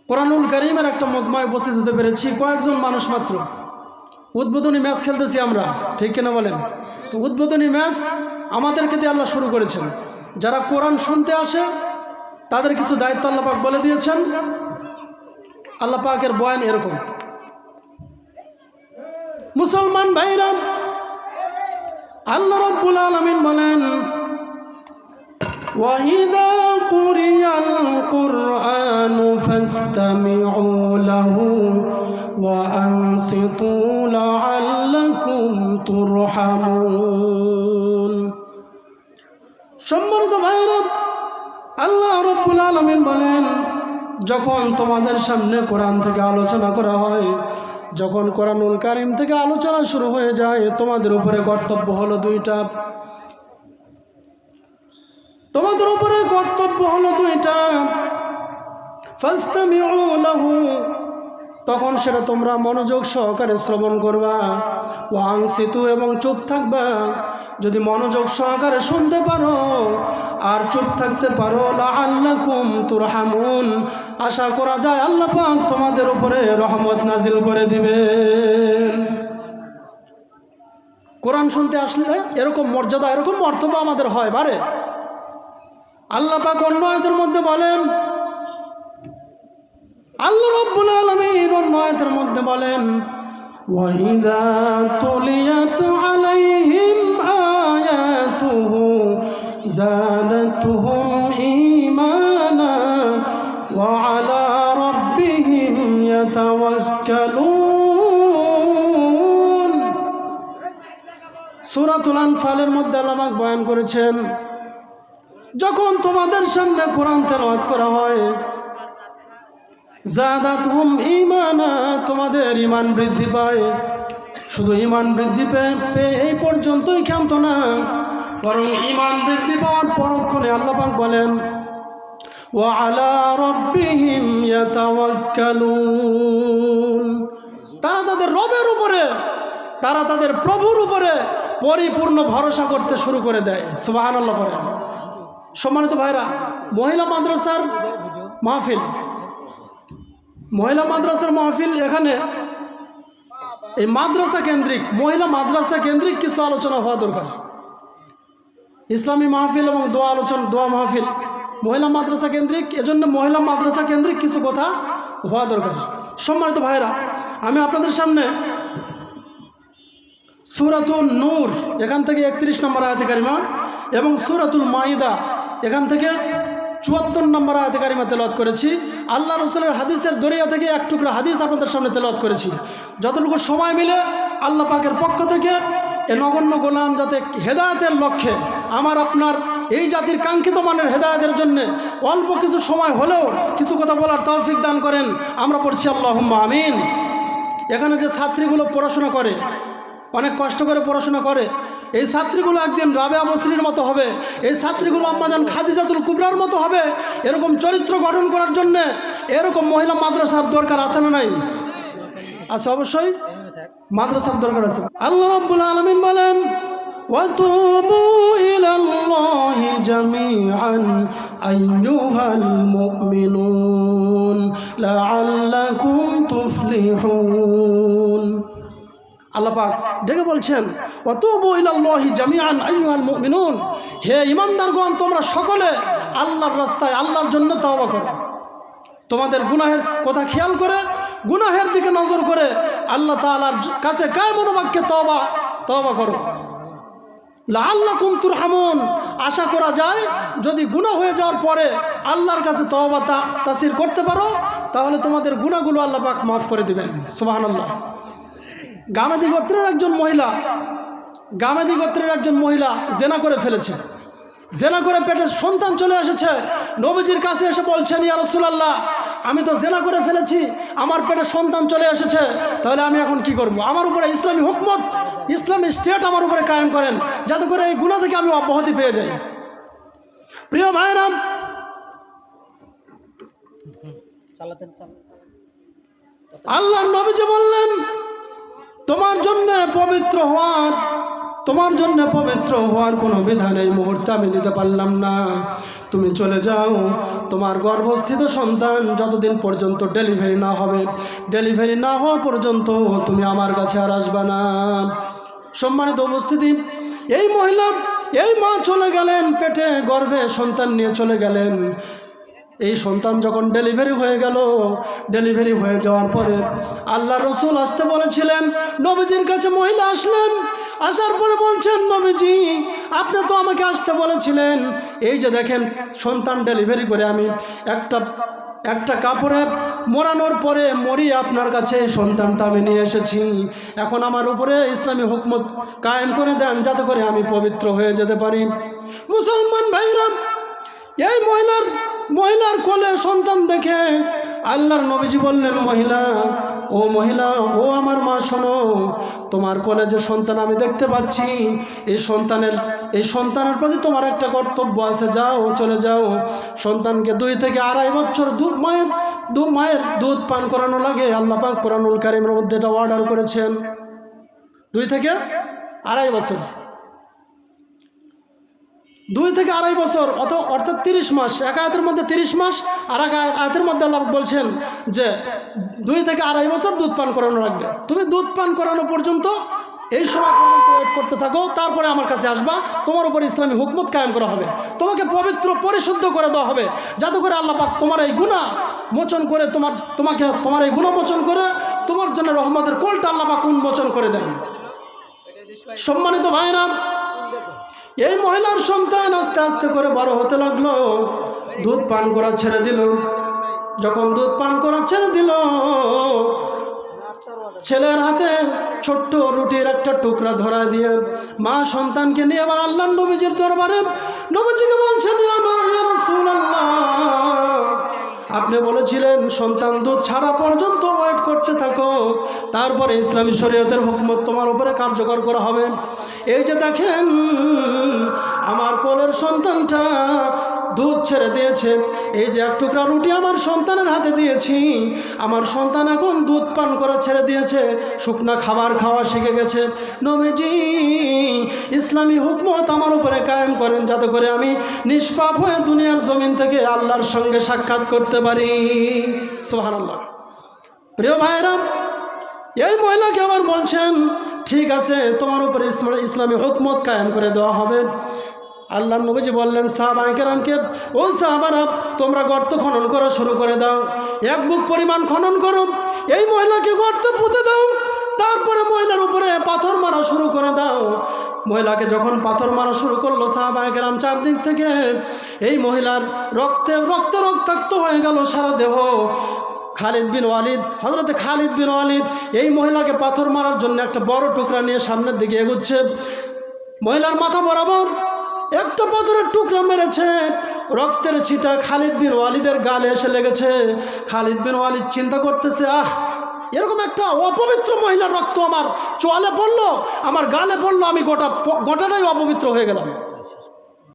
কোরআনুল কারীমের একটা মজমায় উপস্থিত হতে পেরেছি কয়েকজন মানুষ মাত্র। উদ্বোধনী ম্যাচ খেলতেছি আমরা, ঠিক কিনা বলেন? তো উদ্বোধনী ম্যাচ আমাদেরকে দিয়ে আল্লাহ শুরু করেছেন। যারা কোরআন শুনতে আসে তাদের কিছু দায়িত্ব আল্লাহ পাক বলে দিয়েছেন। আল্লাহ পাকের বয়ান এরকম। মুসলমান ভাইরা, আল্লাহ রাব্বুল আলামিন বলেন, وَإِذَا قُرِئَ الْقُرْآنُ فَاسْتَمِعُوا لَهُ وَأَنصِتُوا لَعَلَّكُمْ تُرْحَمُونَ। সম্মানিত ভাইরা, আল্লাহ রাব্বুল আলামিন বলেন, যখন তোমাদের সামনে কোরআন থেকে আলোচনা করা হয়, যখন কোরআনুল কারীম থেকে আলোচনা শুরু হয়ে যায়, তোমাদের উপরে কর্তব্য হলো দুইটা। তোমাদের উপরে কর্তব্য হলো দুইটা। ফাস্তামিউ লাহু, তখন সেটা তোমরা মনোযোগ সহকারে শ্রবণ করবা। ওয়া আনসিতু, এবং চুপ থাকবা। যদি মনোযোগ সহকারে শুনতে পারো আর চুপ থাকতে পারো, লাআল্লাকুম তুরহামুন, আশা করা যায় আল্লাহ পাক তোমাদের উপরে রহমত নাজিল করে দিবেন। কোরআন শুনতে আসলে এরকম মর্যাদা, এরকম মর্তবা আমাদের হয় বারে। আল্লাহ পাক অন্য আয়াতের মধ্যে বলেন, আল্লাহ রাব্বুল আলামিন অন্য আয়াতের মধ্যে বলেন, ওয়াইদা তুলিয়াত আলাইহিম আয়াতুহু যাদাতুহুম ঈমানা ওয়া আলা রাব্বিহিম ইয়াতাওয়াক্কালুন। সূরাতুল আনফালের মধ্যে আল্লাহ পাক বয়ান করেছেন, যখন তোমাদের সামনে কোরআন তেলাওয়াত করা হয়, যাদাতুহুম ঈমানা, তোমাদের ঈমান বৃদ্ধি পায়। শুধু ঈমান বৃদ্ধি পেয়ে এই পর্যন্তই ক্ষান্ত না, বরং ঈমান বৃদ্ধি পাওয়ার পরক্ষণে আল্লাহ পাক বলেন, ওয়া আলা রাব্বিহিম ইয়াতাওয়াক্কালুন, তারা তাদের রবের উপরে, তারা তাদের প্রভুর উপরে পরিপূর্ণ ভরসা করতে শুরু করে দেয়। সুবহানাল্লাহ বলেন। সম্মানিত ভাইরা, মহিলা মাদ্রাসার মাহফিল, মহিলা মাদ্রাসার মাহফিল, এখানে এই মাদ্রাসা কেন্দ্রিক, মহিলা মাদ্রাসা কেন্দ্রিক কিছু আলোচনা হওয়া দরকার। ইসলামী মাহফিল এবং দোয়া আলোচনা, দোয়া মাহফিল মহিলা মাদ্রাসা কেন্দ্রিক, এজন্য মহিলা মাদ্রাসা কেন্দ্রিক কিছু কথা হওয়া দরকার। সম্মানিত ভাইরা, আমি আপনাদের সামনে সূরাতুন নূর এখান থেকে 31 নম্বর আয়াতে কারিমা এবং সূরাতুল মাইদা এখান থেকে 74 নম্বর আয়াতে কারিমা তেলাওয়াত করেছি। আল্লাহ রাসূলের হাদিসের দরিয়া থেকে এক টুকরা হাদিস আপনাদের সামনে তেলাওয়াত করেছি। যতটুকু সময় মিলে আল্লাহ পাকের পক্ষ থেকে এ নগণ্য গোলাম যাতে হেদায়েতের লক্ষ্যে, আমার আপনার এই জাতির কাঙ্ক্ষিত মানের হেদায়েতের জন্য অল্প কিছু সময় হলেও কিছু কথা বলার তৌফিক দান করেন, আমরা পড়ছি আল্লাহুম্মা আমিন। এখানে যে ছাত্রীগুলো পড়াশোনা করে, অনেক কষ্ট করে পড়াশোনা করে, এই ছাত্রীগুলো একদিন রাবেয়া বসরির মতো হবে, এই ছাত্রীগুলো আম্মাজান খাদিজাতুল কুবরার মতো হবে। এরকম চরিত্র গঠন করার জন্যে এরকম মহিলা মাদ্রাসার দরকার আছে না নাই? আছে, অবশ্যই মাদ্রাসার দরকার আছে। আল্লাহ রাব্বুল আলামিন বলেন, ওয়াতুবু ইলাল্লাহি জামিআন আইয়ুহাল মুমিনুন লাআল্লাকুম তুফলিহুন। আল্লাহ পাক ডেকে বলছেন, ওয়াতুবু ইলাল্লাহি জামিআন আইয়ুহাল মুমিনুন, হে ঈমানদারগণ, তোমরা সকলে আল্লাহর রাস্তায়, আল্লাহর জন্য তওবা করো। তোমাদের গুনাহের কথা খেয়াল করে, গুনাহের দিকে নজর করে আল্লাহ তাআলার কাছে কায় মনোবাক্যে তওবা করো। লাআল্লাকুম তুরহামুন, আশা করা যায় যদি গুনাহ হয়ে যাওয়ার পরে আল্লাহর কাছে তওবা তাসির করতে পারো, তাহলে তোমাদের গুনাহগুলো আল্লাহ পাক মাফ করে দিবেন। সুবহানাল্লাহ। গামেদি গোত্রের একজন মহিলা জেনা করে ফেলেছে। জেনা করে পেটে সন্তান চলে এসেছে। নবীজির কাছে এসে বলছেন, ইয়া রাসূলুল্লাহ, আমি তো জেনা করে ফেলেছি, আমার পেটে সন্তান চলে এসেছে, তাহলে আমি এখন কি করব? আমার উপরে ইসলামী হুকমত, ইসলামী স্টেট আমার উপরে কায়েম করেন, যাতে করে এই গুনাহ থেকে আমি অব্যাহতি পেয়ে যাই। প্রিয় ভাইরা, আল্লাহর নবীজি বললেন, তোমার জন্য পবিত্র হওয়ার তোমার জন্য পবিত্র হওয়ার কোনো বিধান এই মুহূর্তে আমি দিতে পারলাম না। তুমি চলে যাও, তোমার গর্ভস্থিত সন্তান যতদিন পর্যন্ত ডেলিভারি না হবে, ডেলিভারি না হওয়া পর্যন্ত তুমি আমার কাছে আর আসবে না। সম্মানিত উপস্থিতি, এই মহিলা, এই মা চলে গেলেন, পেটে গর্ভে সন্তান নিয়ে চলে গেলেন। এই সন্তান যখন ডেলিভারি হয়ে গেল, ডেলিভারি হয়ে যাওয়ার পরে আল্লাহ রসুল আসতে বলেছিলেন, নবীজির কাছে মহিলা আসলেন। আসার পরে বলছেন, নবীজি আপনি তো আমাকে আসতে বলেছিলেন, এই যে দেখেন সন্তান ডেলিভারি করে আমি একটা কাপড়ে মোড়ানোর পরে মরি আপনার কাছে এই সন্তানটা আমি নিয়ে এসেছি। এখন আমার উপরে ইসলামী হুকমত কায়েম করে দেন যাতে করে আমি পবিত্র হয়ে যেতে পারি। মুসলমান ভাইরা, এই মহিলার কোলে সন্তান দেখে আল্লাহর নবীজি বললেন, মহিলা, ও আমার মা, শোনো, তোমার কোলে যে সন্তান আমি দেখতে পাচ্ছি, এই সন্তানের প্রতি তোমার একটা কর্তব্য আছে। যাও, চলে যাও, সন্তানকে 2 থেকে 2.5 বছর মায়ের দুধ পান করানো লাগে। আল্লাহ পাক কোরআনুল কারীমের মধ্যে এটা অর্ডার করেছেন, 2 থেকে 2.5 বছর, 2 থেকে 2.5 বছর, অর্থাৎ 30 মাস। এক আয়াতের মধ্যে 30 মাস, আর এক আয়াতের মধ্যে আল্লাহ বলছেন যে 2 থেকে 2.5 বছর দুধ পান করানো লাগবে। তুমি দুধ পান করানো পর্যন্ত এই সময় পর্যন্ত ওয়েট করতে থাকো, তারপরে আমার কাছে আসবা, তোমার উপর ইসলামী হুকমত কায়েম করা হবে, তোমাকে পবিত্র পরিশুদ্ধ করে দেওয়া হবে, যাতে করে আল্লাহ পাক তোমার এই গুনাহ মোচন করে তোমার এই গুনাহ মোচন করে তোমার জন্য রহমতের কোলটা আল্লাহ পাক উন্মোচন করে দেন। সম্মানিত ভাইরা, এই মহিলার সন্তান আস্তে আস্তে করে বড় হতে লাগলো, দুধ পান করা ছেড়ে দিল। যখন দুধ পান করা ছেড়ে দিল, ছেলের হাতে ছোট্ট রুটির একটা টুকরা ধরা দিয়ে মা সন্তানকে নিয়ে আবার আল্লাহর নবীজির দরবারে নবীজিকে বলছেন, ইয়া রাসূলুল্লাহ, আপনি বলেছিলেন সন্তান দুধ ছাড়া পর্যন্ত ওয়েট করতে থাকো, তারপরে ইসলামী শরীয়তের হুকমত তোমার উপরে কার্যকর করা হবে। এই যে দেখেন আমার কোলের সন্তানটা দুধ ছেড়ে দিয়েছে, এই যে এক টুকরা রুটি আমার সন্তানের হাতে দিয়েছি, আমার সন্তান এখন দুধ পান করা ছেড়ে দিয়েছে, শুকনা খাবার খাওয়া শিখে গেছে। নবীজি ইসলামী হুকমত আমার উপরে কায়েম করেন যাতে করে আমি নিষ্পাপ হয়ে দুনিয়ার জমিন থেকে আল্লাহর সঙ্গে সাক্ষাৎ করতে পারি। সুবহানাল্লাহ। প্রিয় ভাইরা, এই মহিলাকে আবার বলছেন, ঠিক আছে, তোমার উপরে ইসলামী হুকমত কায়েম করে দেওয়া হবে। আল্লাহর নবীজি বললেন সাহাবায়ে কেরামকে, ও সাহাবারা, তোমরা গর্ত খনন করা শুরু করে দাও, 1 বুক পরিমাণ খনন করো, এই মহিলাকে গর্তে পুঁতে দাও, তারপরে মহিলার উপরে পাথর মারা শুরু করে দাও। মহিলাকে যখন পাথর মারা শুরু করলো সাহাবায়ে কেরাম, চারদিক থেকে এই মহিলার রক্তে রক্তাক্ত হয়ে গেল সারা দেহ। হযরতে খালিদ বিন ওয়ালিদ এই মহিলাকে পাথর মারার জন্য একটা বড় টুকরা নিয়ে সামনের দিকে এগোচ্ছে। মহিলার মাথা বরাবর একটা পাথরের টুকরা মেরেছে, রক্তের ছিটা খালিদ বিন ওয়ালিদের গালে এসে লেগেছে। খালিদ বিন ওয়ালিদ চিন্তা করতেছে, এরকম একটা অপবিত্র মহিলার রক্ত আমার চোয়ালে পড়লো, আমার গালে পড়লো, আমি গোটাটাই অপবিত্র হয়ে গেলাম।